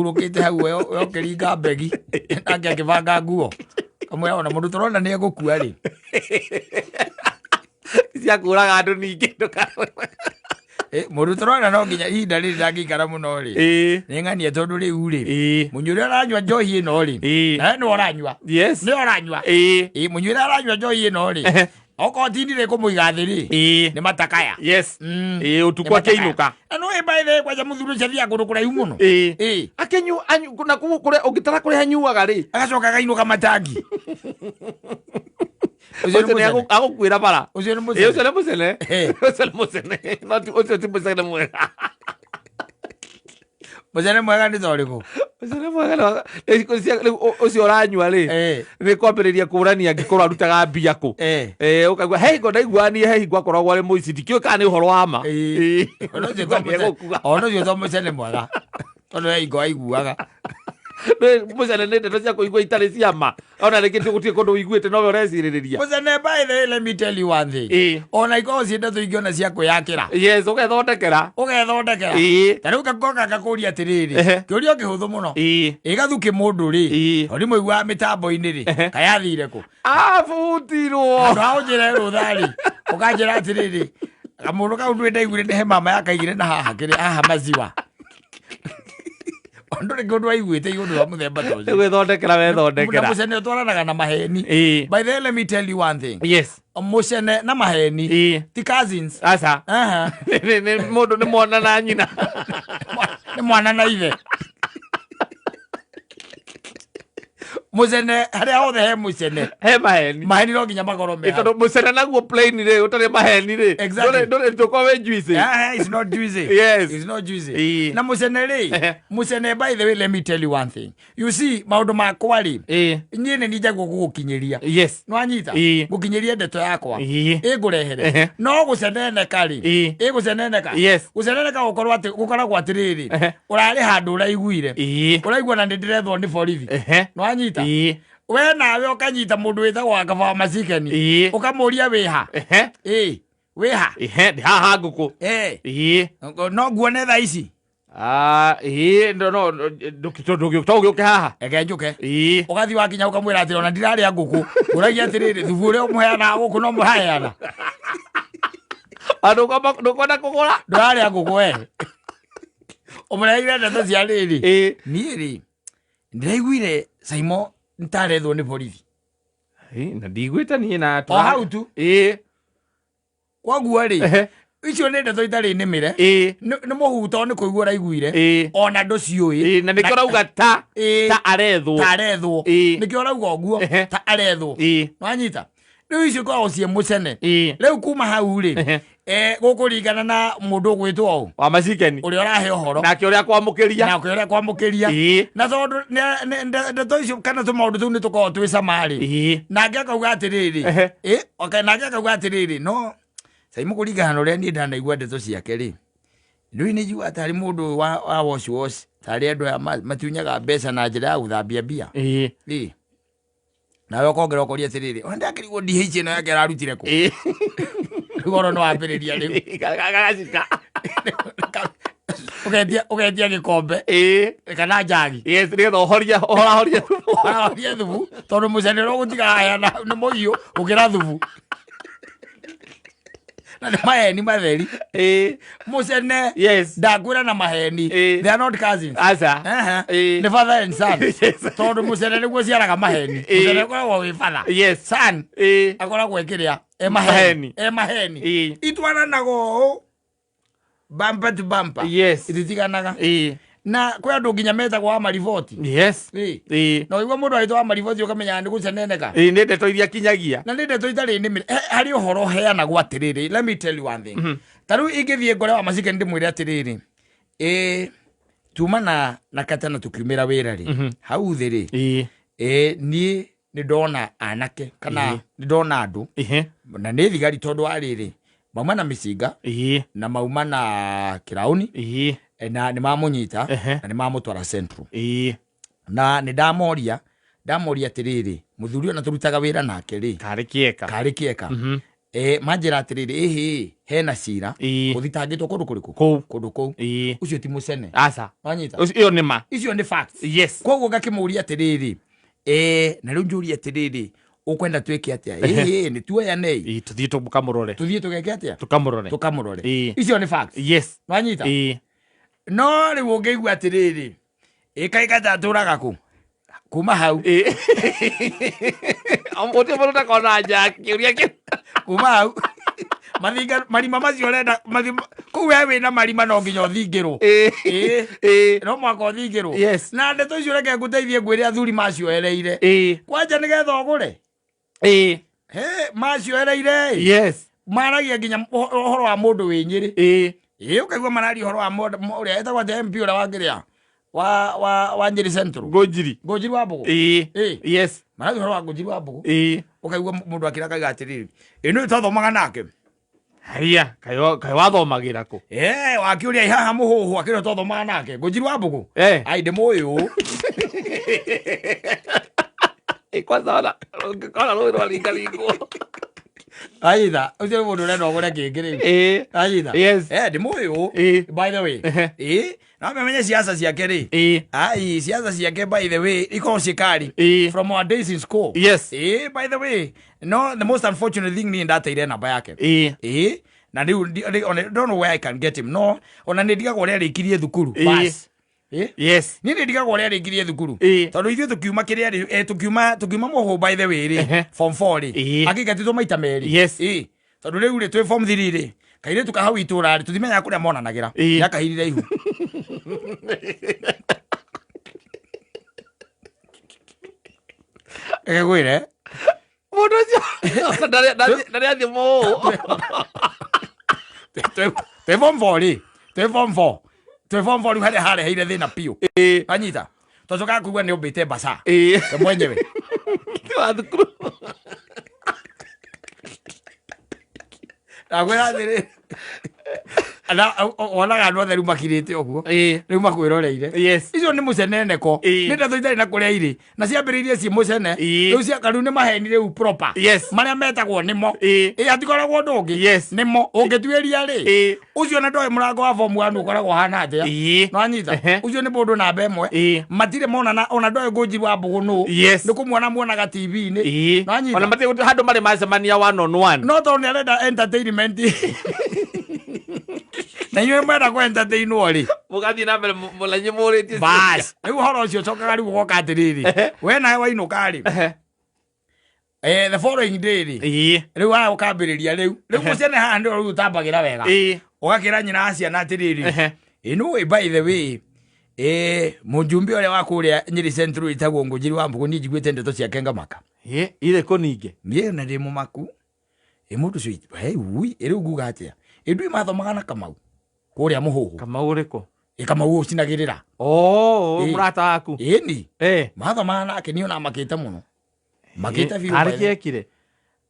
urukite hau we okiringa begi nake akibanga nguo kamwe ona mundu turona ni egukua ri cia kuraga andu ningi mundu turona no nginya ihinda riri ndangikara muno ri ni ng'ania tondu riu ri munyuri aranywa njohi ino ri ni oranywa ni oranywa munyuri aranywa njohi ino ri oko tindire kumuiga thi ri ni matakaya utukwa keinuka no by the kwa muthuru cia kundu kuraihu muno akenyu kuna kure ugitara kure hanyuaga ri agacoka gainuka matangi agukwira bara ucio ni Mũcene ucio ni Mũcene ucio ti Mũcene mwega Mũcene mwega ni thoriku Mũcene mwega ucio uranyua ri ni kwambiriria kurania ngikorwo arutaga mbia ku ukagwa hey ngo ndaiguani hey ngo akoragwo ari muici ndikio kana ni uhoro wa ma ono cio to Mũcene mwega tondu hey ngo aiguaga Mũcene nä ndeto cia kũigua itarĩ cia ma ona rĩngĩ tũgũtiĩ kũndũ ũiguĩte nowe ũrecirĩrĩria Mũcene by the way let me tell you one thing ona ikorwo ciĩ ndeto ingĩona cia kwĩyakĩra ũgethondekera ta rĩu gakoka gakũria atĩrĩrĩ kĩũria kĩhũthũ mũno ĩgathuki mũndũ rĩ ori mũigua mĩtambo-inĩ rĩ kayathire kũ abutirwo andũ aũnjĩre rũtha rĩ ũkanjĩra atĩrĩrĩ kamũndũ kau ndwĩ ndaiguire nĩ he mama yakaigire na haha kĩrĩ haha maziwa ndore kundu aiguite iguru wa muthemba toje gwithondekera wethondekera Mũcene utwaranaga na maheni by the way let me tell you one thing Mũcene na maheni ti cousins asa ni mundu ni mwana na nyina ni mwana na ithe Mũcene haria hothe he Mũcene he maheni no nginya magoro me tondu Mũcene naguo plain ri utari maheni ri ndore tukwa we juice it's not juicy it's not juicy na Mũcene ri Mũcene by the way let me tell you one thing you see maundu makwa ri nyine ni njagwo gukinyiria no anyita gukinyiria ndeto yakwa igurehere no guceneneka ri guceneneka gukorwo ati gukoragwo atiriri urari handu uraiguire uraigua na ndirethwo ni borithi no anyita we nawe ukanyita mundu witagwo akaba macikeni ukamuria wiha wiha haha nguku no nguone tha ici no ndugioke haha ege njuke ugathi wakinya ukamwira ati ona ndiraria nguku uragia atiriri thubu uria umuheana guku no muheana andu ndukona kugura nduraria nguku we umureire ndeto cia riri niĩ ri ndiraiguire Saimo ntarethwo ni borithi na ndigwĩte niĩ na o hau tu kwaguo ri icio nĩ ndeto itarĩ nĩmĩre nĩ mũhuto nĩ kũigua ũraiguire ona ndũciũĩ na nĩkĩo rauga ta arethwo nĩkĩo rauga ũguo ta arethwo wanyita rĩu icio koragwo ciĩ Mũcene rĩu kuma hau rĩ gũkũringana na mũndũ ũgwĩtwo ũũ wa macikeni ũrĩa ũrahe ũhoro nake ũrĩa kwamũkĩria na tondũ ndeto icio kana tũmaũndũ tũu nĩ tũkoragwo twĩ cama rĩ nake akauga atĩrĩrĩ nake akauga atĩrĩrĩ no Saimo kũringana na ũrĩa niĩ ndanaigua ndeto ciake rĩ rĩu nĩ njiguaga tarĩ mũndũ wa wash tarĩ andũ aya matunyaga mbeca na njĩra ya gũthambia mbia nawe ũkongera ũkoria atĩrĩrĩ ona ndakĩrigwo DH ĩno yake ararutire kũ goro no ambĩrĩria rĩu gagacika ũgetia gĩkombe kana njagi nĩgetha ũhorahorie thubu tondũ Mũcene no gũtiga heana nĩ mũhiũ ũkĩra thubu na nĩ maheni matheri Mũcene ndakwĩra na maheni they are not cousins nĩ father and son tondũ Mũcene nĩguo ciaraga maheni Mũcene akoragwo wĩ father son akoragwo ĩkĩrĩa maheni itwaranaga ũũ bumper to bumper ititiganaga na kwĩ andũ nginya metagwo wa mariboti na ũigua mũndũ aitwo wa mariboti ũkamenya nĩ gũceneneka nĩ ndeto iria kinyagia na nĩ ndeto itarĩ nĩmĩre harĩ ũhoro heanagwo atĩrĩrĩ let me tell you one thing ta rĩu ingĩthiĩ ngore wa macikeni ndĩmwĩre atĩrĩrĩ tuma na katana tukiumĩra wĩra rĩ hau thĩ rĩ niĩ nĩ ndona anake kana nĩ ndona andũ na nĩ thigari tondũ wa rĩrĩ mauma na mĩcinga na mauma na kĩrauni na nĩ mamũnyita na nĩ mamũtwara Central na nĩ ndamoria atĩrĩrĩ mũthuri ona tũrutaga wĩra nake rĩ karĩ kĩeka manjira atiriri hena cira uthitangitwo kundu kuriku kundu kou ucio ti Mũcene aca wanyita iyo ni ma icio ni facts yes koguo ngakimuria atiriri na riu njuria atiriri ukwenda twike atia ni tuoya nei tuthie tukamurore tugeke atia tukamurore icio ni facts yes wanyita no riu ungeigua atiriri ikaika taturaga ku kuma hau amuti muruta kona jaki uria ki kuma hau mathinga marima macio renda ku wewe na marima no nginya uthingirwo no mwaka uthingirwo na ndeto icio reke nguteithie ngwire athuri macio ereire kwanja nigetha ugure macio ereire yes maragia nginya uhoro wa mundu wi Nyeri ukaigua marari uhoro wa mundu uria etagwa MP uria wangiria wa Nyeri Central Ngojiri wa Mbogo yes marari uhoro wa Ngojiri wa Mbogo ukaigua mundu akira kaiga atiriri ino itathomaga nake haya kai wathomagira ku wakiuria ihaha muhuhu akira tathomaga nake Ngojiri wa Mbogo ai ndimuyu kwanza ona rwiro alingalingo aitha ucio mundu urenda ugure kingiri aitha yes ndimuyu by the way na memenye siasa ciake ri ai siasa ciake by the way iko shikari from our days in school yes by the way no the most unfortunate thing ni ndateire namba yake na don't know where I can get him no ona nindigaga uria rikirie thukuru bas yes ni ndigaga uria rikirie thukuru tondu ithuĩ tukiuma kiria tukiuma muhu by the way ri form 4 ri akigatithwo maita meri yes tondu riu ri twi form 3 ri kaire tukahau itura ri tuthimenya kuria monanagira yakahirire ihu gwire mundu ucio ndari athi mu twi form 4 ri twi form 4 riu haria hareheire thina piu anyita tocokaga kuigua ni umbite mbaca we mwenyewe wa thukuru agwira athiri onaga andu othe riu makirite uguo riu makwiroreire icio ni Mũcene neko ni ndeto itari na kuria iri na ciambiriirie ci Mũcene riu ciakaru ni maheni riu proper maria metagwo nimo atikoragwo undu ungi nimo ungituiria ri ucio na ndoe murango wa form 1 ukoragwo hana atia no anyita ucio ni mundu namba imwe matire mona ona ndoe Ngojiri wa Mbogo no ni kumuonaga TV ni no anyita ona matire handu mari macemania one on one no tondu ni arenda entertainment na yeye mwenda kwa entertainwo ri mugathi na mbere mulanyi muritie bas riu horo ucio cokaga riu goka atiriri we nawe wainuka ri the following day ri riu wa ukambiriria riu Mũcene haha ndio riu tambagira wega ugakira nyina aciana atiriri ino by the way mujumbe uria wa kuria Nyeri Central itagwo Ngojiri wa Mbogo ni njiguite ndeto ciake ngamaka ile ko ninge mie na ndi mumaku mundu cio ui riu nguga atia ndui mathomaga na Kamau kuria muhuhu Kamau riko Kamau ucinagirira murata waku ni mathomaga nake ni ona makite muno makite biu arikiekire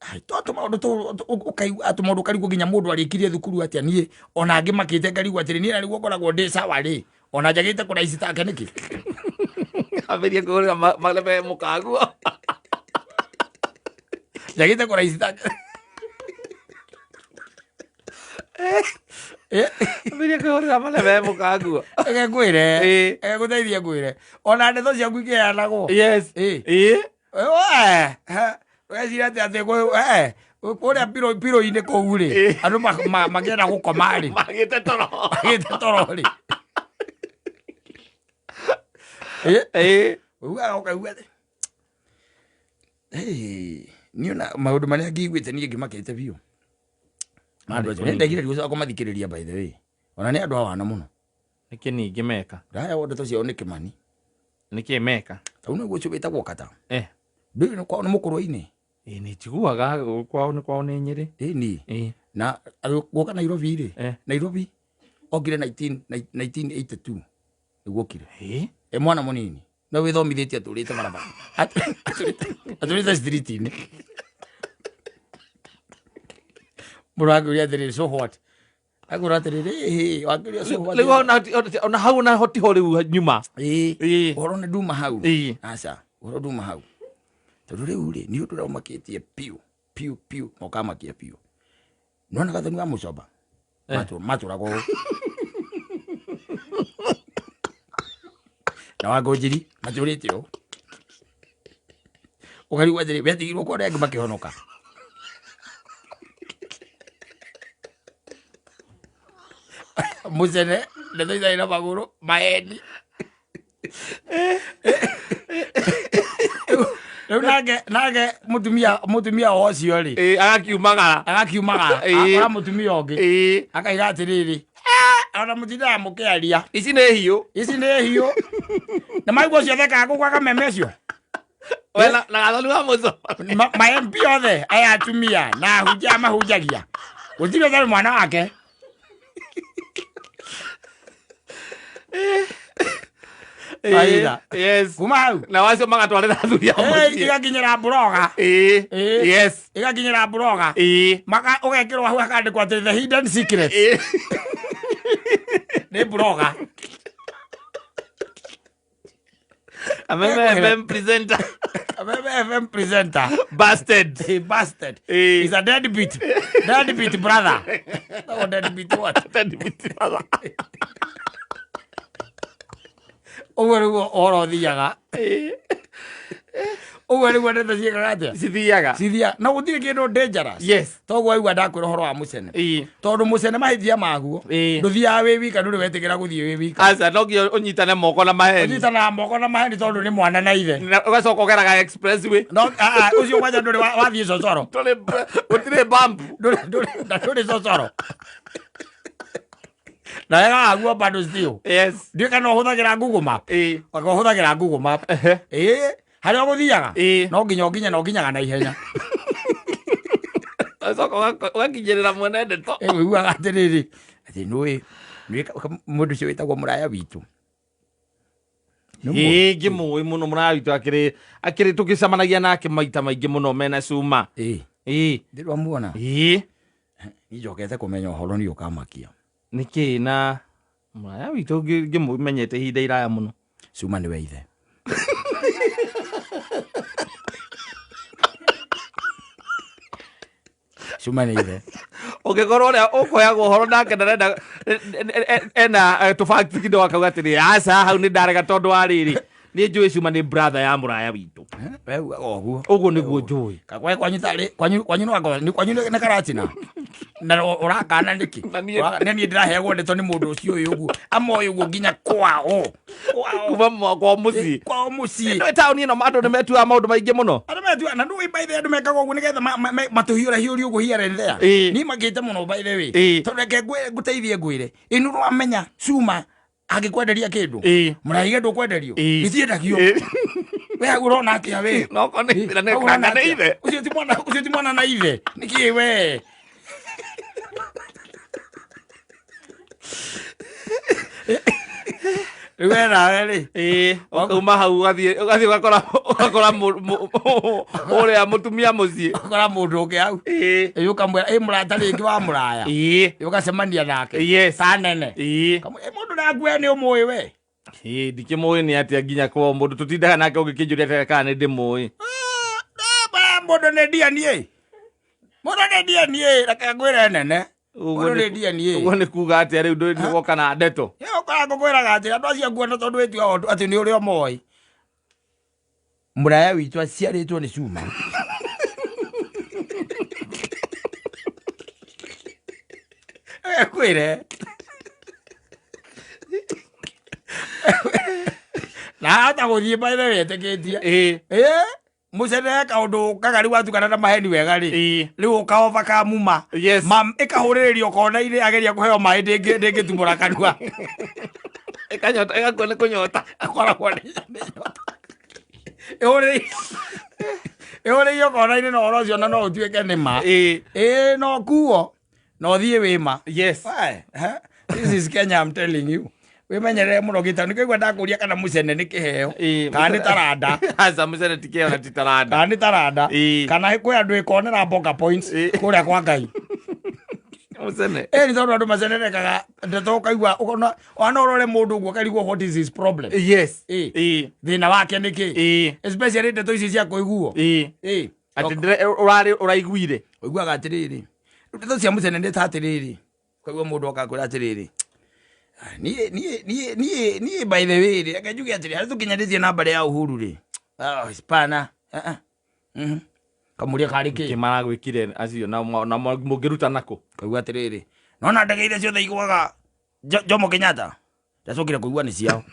ai toto maundu to ukaigua atumundu karigu nginya mundu arikirie thukuru atia nie ona angi makite ngarigu atiri ni ari gukoragwo ndi sawa ri ona njagite kuraici take niki aberia kuria malebe mukagu njagite kuraici take aberia kuria malebe mukagu gwire guteithia gwire ona ndeto ciaku ikianagwo yes wecira ati kuria piro-ini kou ri andu magienda gukoma ri magite toro ri ukaigua ni ona maundu maria ngiguite ni ngimakite biu andu acio ndegire riu kumathikiriria by the way ona ni andu awana muno niki ningi meka ndaya ndeto ciao ni kimani niki meka tau niguo cio bitagwo kata ndu ni kwao ni mukurwa-ini ni tiguaga kwao ni Nyeri ni na guka Nairobi ri Nairobi ogire 1982 niguokire mwana munini no withomithitie aturite barabara aturite street-ini muraguria atiriri so what agura atiriri wakiria so what leo ona hau na hoti ho riu nyuma horo na nduma hau aca horo nduma hau tondu riu ri ni undu raumakitie piu mokamakia piu nona gathoni wa mucoba macho rako na wagojiri majorite yo ukari wajiri betigirwo ko rege makihonoka Mũcene ndeithagia ina maguru maheni Rĩu nage mutumia ocio ri agakiumagara akora mutumia ũngĩ akaiga atĩrĩrĩ ona mutinda mukiaria ici nĩ hiũ na maigua ciothe kagũkwa kameme cio na gathoni wa mũco ma MP othe aya atumia na hunja mahunjagia gũtirĩ thari mwana wake yes kuma hau na wacio magatwarĩra athuri ao mũciĩ igakinyĩra broga yes igakinyĩra broga ũgekĩrwo hau hakandĩkwo atĩ the hidden secret nĩ broga Ameme FM presenter bastard he's a deadbeat brother no deadbeat what deadbeat brother Uwe oro thiaga. Uwe ni wende thiaga atia? Sithiaga. Na gutire kindu dangerous. Yes. Toguo aigua ndakwira horo wa Mũcene. Tondu Mũcene mahithia maguo. Nduthia wi wika nduri wetikira guthie wi wika. Asa nogio unyitane moko na maheni. Unyitana moko na maheni tondu ni mwana na ithe. Ugacoka ukeraga expressway. No ucio kwaja nduri wathie cocoro. Utire bump. Nduri cocoro. Na yega aguo bado still. Yes. Ndio kana huthagira Google Map. Huthagira Google Map. Hari oguthiaga. No nginyaga na ihenya. Soko ugakinyirira mwene ndeto. Uiguaga atiriri. Ati nui mundu cio witagwo muraya witu. Ngimui muno muraya witu akiri tukicamanagia nake maita maingi muno mena cuma. Ndirwa muona. Nijokete kumenya uhoro ni ukamakia. Niki na muraya witu ngimumenyete ihinda iraya muno. Cuma ni we ithe. Cuma ni ithe. Ũngĩkorwo ũrĩa ũkũheagwo ũhoro nake ndarenda ena tũbakti kidogo akauga atĩrĩ aca hau nĩ ndarega tondũ wa rĩrĩ nĩ njũĩ Cuma nĩ brother ya mũraya witũ. Ũguo nĩguo njũĩ. Kakwe kwanyu nĩ karatina. Na urakana niki nani ndiraheagwo ndeto ni mundu ucio uyu uguo amoyo uguo nginya kwao kuma kwa muci no tauni ino andu ni metua maundu maingi muno andu metua na ndu by the andu mekaga uguo nigetha matuhiura hiuri uguo hiare ndea ni magite muno by the way toneke nguteithie ngwire inu no amenya Cuma agikwenderia kindu muraiga ndukwenderio itiendagio we urona atia we no kone na ithe ucio ti mwana na ithe niki we Wena ri uma hau ugathie ugakora uria mutumia mucie ukora mundu ungi hau yuka murata ringi wa muraya yukacemania nake sanene mundu nakue ni umui we ndikimui ni atia nginya kwa mundu tutindaga nake ugikinjuria kana ndi mui mundu ni ndianie reke ngwire nene uguo ni kuga atia riu ndu woka na ndeto ukora ngwiraga ati andu acio nguona tondu wetio ati ni uria moi muraya witu aciaritwo ni Cuma kwire na hata guthie by the way teketia Mũcene kaundu kagari watukana na maheni wega ri riu ukaova kamuma mam ikahuririo kona-ini ageria kuheo mai ndingitumura kanua ikanyota igakuone kunyota akoragwo ni ihuririo kona-ini no oro cio na no utuike ni ma no kuo no thie wima this is Kenya I'm telling you we menyere muno gita nikigwa ndakuria kana Mũcene ni kiheo kana ni taranda asa Mũcene ti kiheo na ti taranda kana ni taranda kana kwi andu ikonera bonga points kuria kwa Ngai Mũcene ni tondu andu macenekaga ndeto kaigua ona urore mundu uguo karigwo what is his problem thina wake niki especially ndeto ici cia kuiguo ati uraiguire uiguaga atiriri ndeto cia Mũcene ndĩ ta atĩrĩrĩ koguo mũndũ okakwĩra atĩrĩrĩ niĩ by the way reke njuge atĩrĩ harĩ tũkinyanĩtie namba ya Uhuru rĩ spana kamuria karĩ kĩ maragwĩkire acio na mũngĩruta nako koguo atĩrĩrĩ nona ndege iria ciothe igwaga Jomo Kenyatta ndacokire kũigua nĩ ciao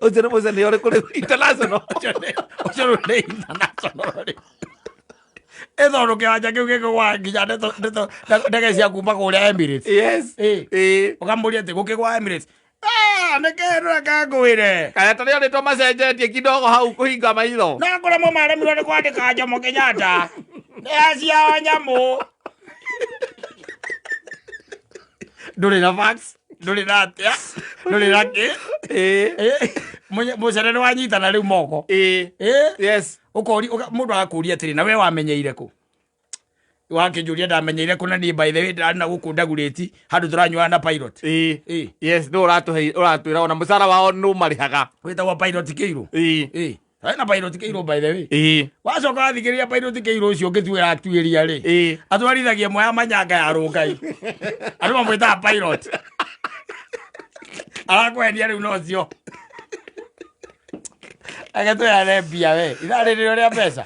Ũcio nĩ Mũcene ũrĩkũ rĩu international ũcio nĩ international ethondũ kĩwanja kĩu gĩkĩgwa nginya ndege cia kuma kũrĩa Emirates ũkamũria atĩ gũkĩgwa Emirates nĩkĩrora kangwĩre kana tarĩ rĩtwa macenjetie kidogo hau kũhinga maitho na kũremwo maremirwo nĩ kwandĩka Jomo Kenyatta nĩ ciao nyamũ ndũrĩ na fax ndũrĩ na atĩa ndũrĩ na kĩ Mũcene nĩ wanyitana rĩu moko mũndũ agakũria atĩrĩ na we wamenyeire kũ wakĩnjũria ndamenyeire kũ na niĩ by the way ndarĩ na gũkũ ndagurĩti handũ tũranyuana na pilot yes nĩ ũratwĩra ona mũcara wao nĩ ũmarĩhaga wĩtagwo pilot Kĩirũ na pilot Kĩirũ by the way wacoka wathikĩrĩria pilot Kĩirũ ũcio ũngĩtuĩra atuĩria rĩ atwarithagia moya manyanga ya rũngai andũ mamwĩtaga pilot arakwendia rĩu nocio agetwĩra mbia we itharĩrĩrio rĩa mbeca